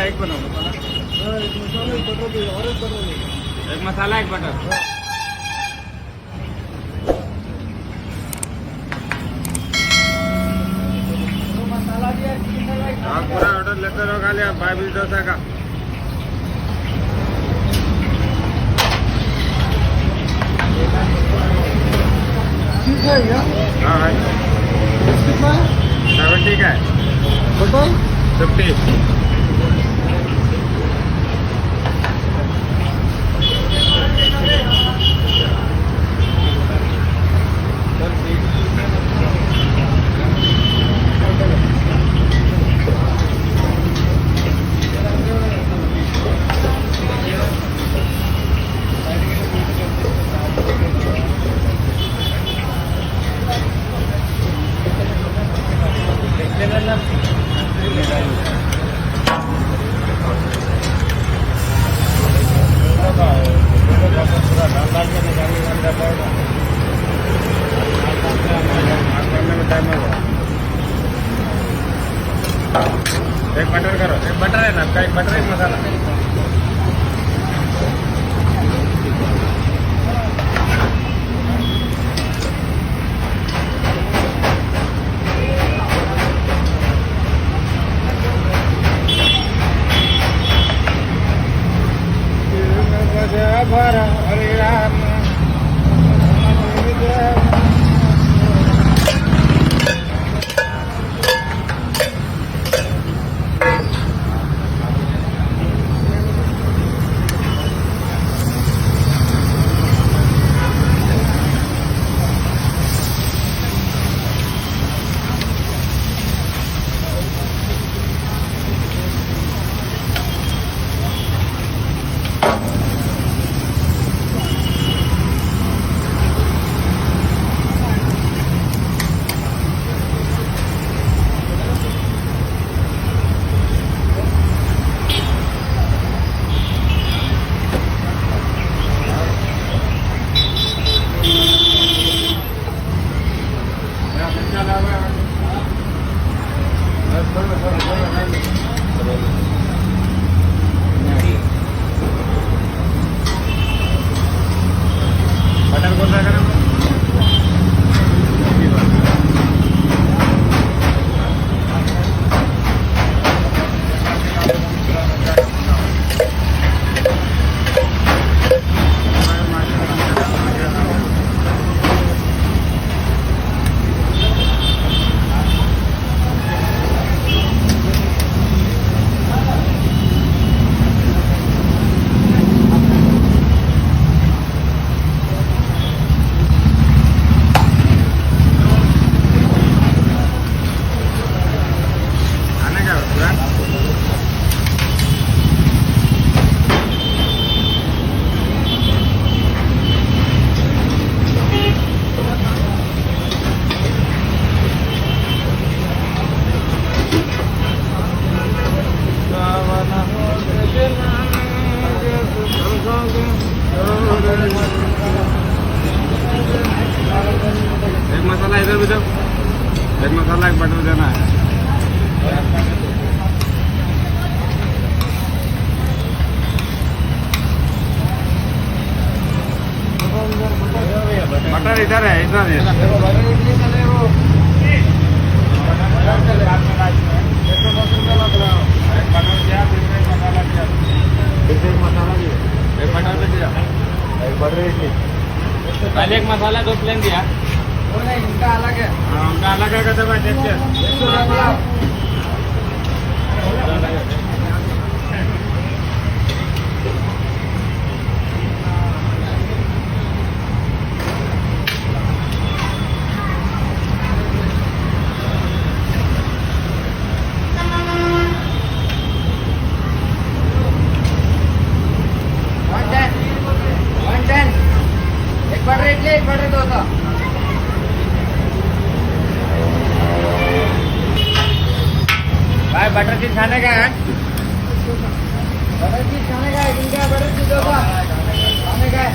का एक बनव मसाला? एक मसाला एक बटर. आप पूरा ऑर्डर लेते रहो खाली. आप 22 डोसा का. हाँ भाई 70 का है. 50. एक बटर करो. एक बटर है ना आपका? एक बटर एक मसाला. बटर कौन सा करें? एक मसाला इधर भी दो. एक मसाला एक बटर देना है. बटर इधर है. इधर है. पहले एक मसाला 2 प्लेन दिया. इनका अलग है. हाँ उनका अलग है. कहते भाई देखते. एक बटर इडली एक बटर डोसा. भाई बटर चीज खाने का है. बटर चीज खाने का है. इनका बटर चीज डोसा खाने का है.